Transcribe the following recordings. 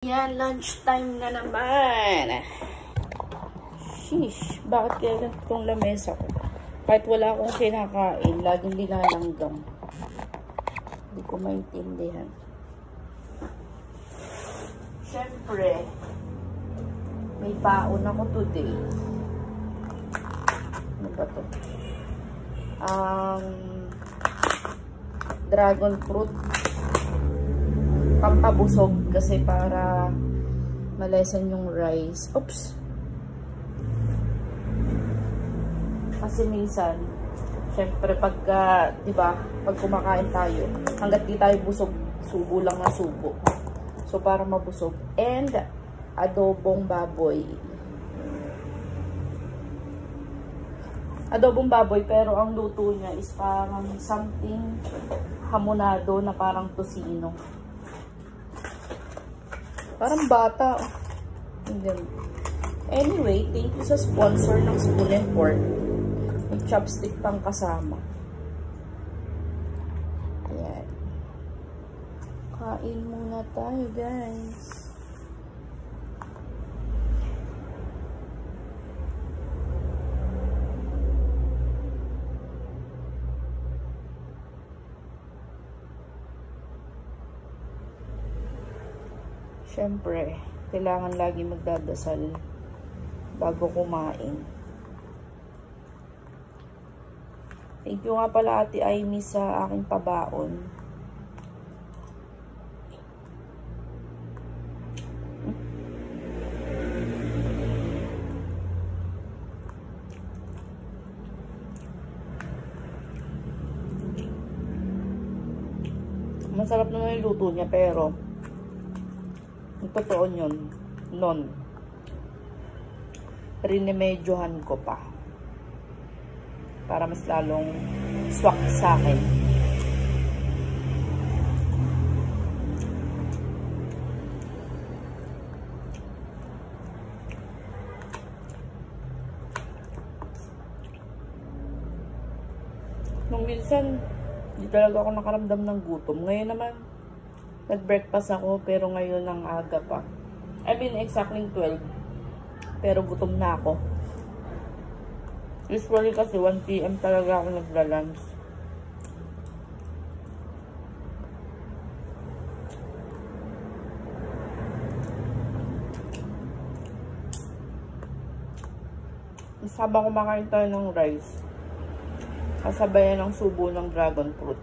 Yan, lunchtime na naman. Sheesh, bakit kaya ganito itong lamesa ko? Kahit wala akong kinakain, laging linalanggam. Hindi ko maintindihan. Siyempre, may baon ako today. Ano ba ito? Dragon fruit. Pampabusog kasi para malesen yung rice. Oops! Kasi minsan, syempre pagka, diba, pag kumakain tayo, hanggat di tayo busog, subo lang na subo. So, para mabusog. And, adobong baboy. Adobong baboy, pero ang luto niya is parang something hamonado na parang tosino. Parang bata. Anyway, thank you sa sponsor ng Spoon and Fork. May chopstick pang kasama. Ayan. Kain muna tayo, guys. Siyempre, kailangan lagi magdadasal bago kumain. Thank you nga pala Ate Aimee sa aking pabaon. Masarap naman yung luto niya, pero yung totoo nun, rinemedyohan ko pa para mas lalong swak sa akin. Nung minsan, hindi talaga ako nakaramdam ng gutom. Ngayon naman, nag-breakfast ako, pero ngayon ang aga pa. I mean, exactly 12. Pero gutom na ako. Usually kasi 1 PM talaga ako nagla-lunch. Habang kumakain tayo ng rice, kasabayan ng subo ng dragon fruit.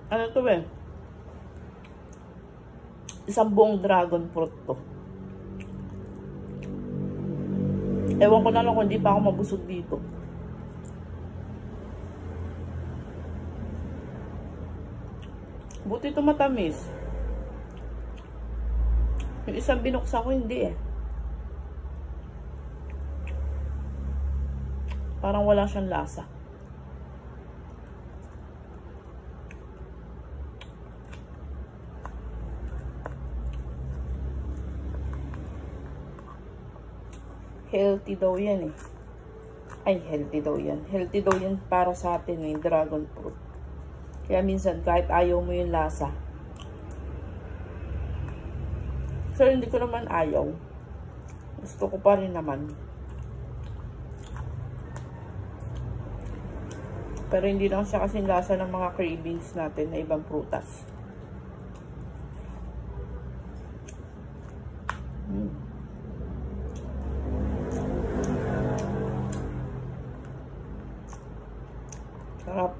Ano to eh? Isang buong dragon fruit to. Ewan ko na lang kung hindi pa ako mabusog dito. Buti ito matamis. Yung isang binuksan ko hindi eh. Parang wala siyang lasa. Healthy daw yan eh. Ay, healthy daw yan. Healthy daw yan para sa atin eh, dragon fruit. Kaya minsan kahit ayaw mo yung lasa. So, hindi ko naman ayaw. Gusto ko pa rin naman. Pero hindi lang siya kasing lasa ng mga cravings natin na ibang prutas. Sarap.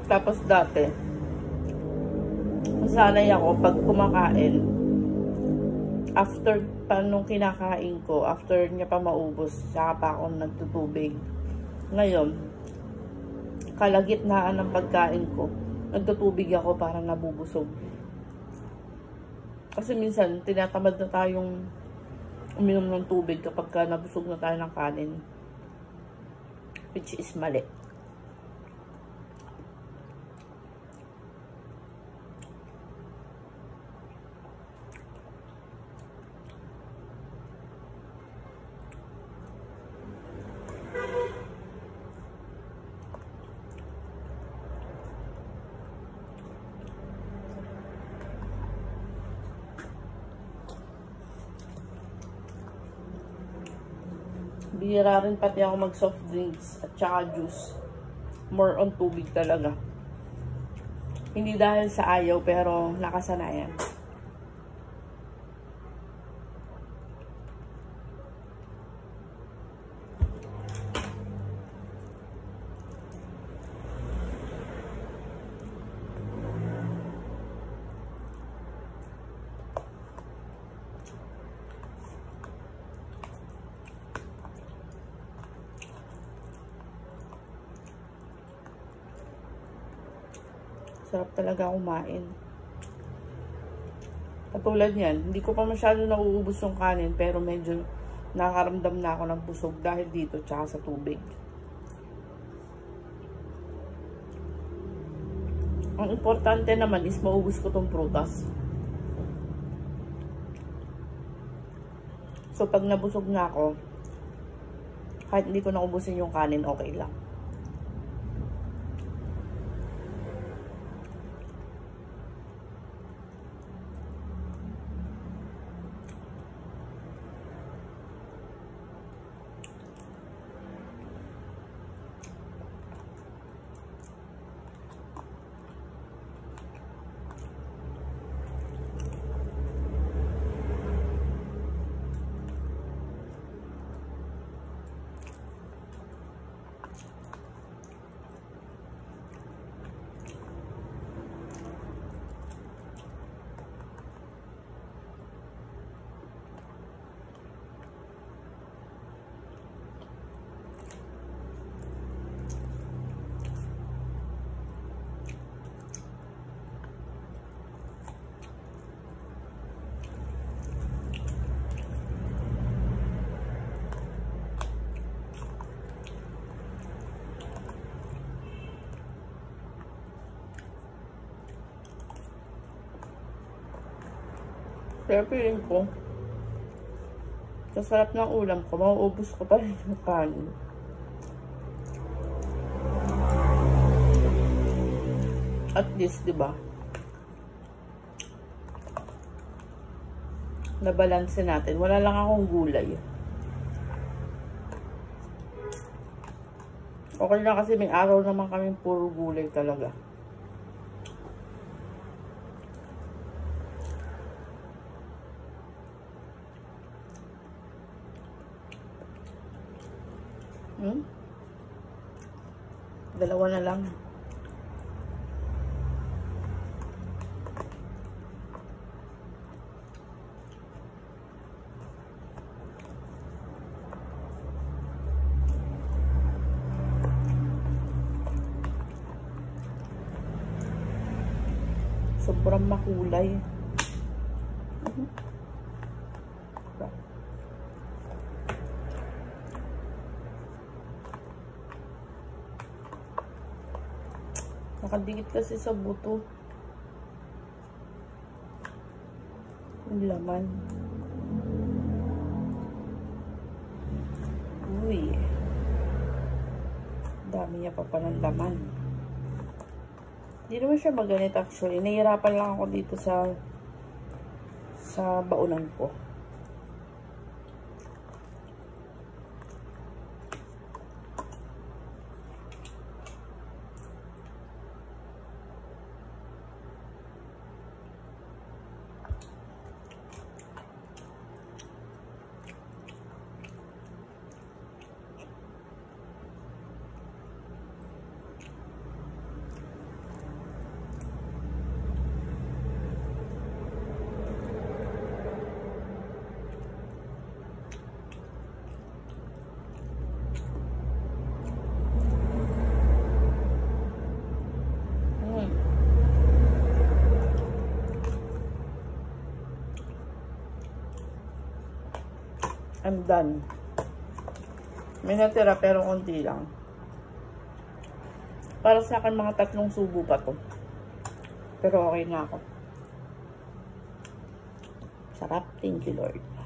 Tapos dati, sanay ako pag kumakain, after pa nung kinakain ko, after niya pa maubos, saka pa ako nagtutubig. Ngayon, kalagitnaan ng pagkain ko, nagtutubig ako para nabubusog. Kasi minsan, tinatamad na tayong uminom ng tubig kapag nabusog na tayo ng kanin. Which is mali. Bihira rin pati ako mag soft drinks at saka juice. More on tubig talaga. Hindi dahil sa ayaw, pero nakasanayan. Sarap talaga kumain. Katulad yan, hindi ko pa masyado nauubos yung kanin, pero medyo nakakaramdam na ako ng busog dahil dito tsaka sa tubig. Ang importante naman is maubos ko tong prutas. So pag nabusog na ako, kahit hindi ko naubusin yung kanin, okay lang. Kaya feeling ko, sa sarap ng ulam ko, mauubos ko pa rin yung kanin. At least, diba? Nabalanse natin. Wala lang akong gulay. Okay lang kasi may araw naman kami puro gulay talaga. Dalawa na lang. Sobrang makulay. Nakadikit kasi sa buto yung laman. Uy, dami niya pa palang laman. Hindi naman siya maganit actually. Nahihirapan lang ako dito sa baunan ko. I'm done. May natira pero konti lang. Para sa akin mga 3 subo pa to. Pero okay na ako. Sarap. Thank you, Lord.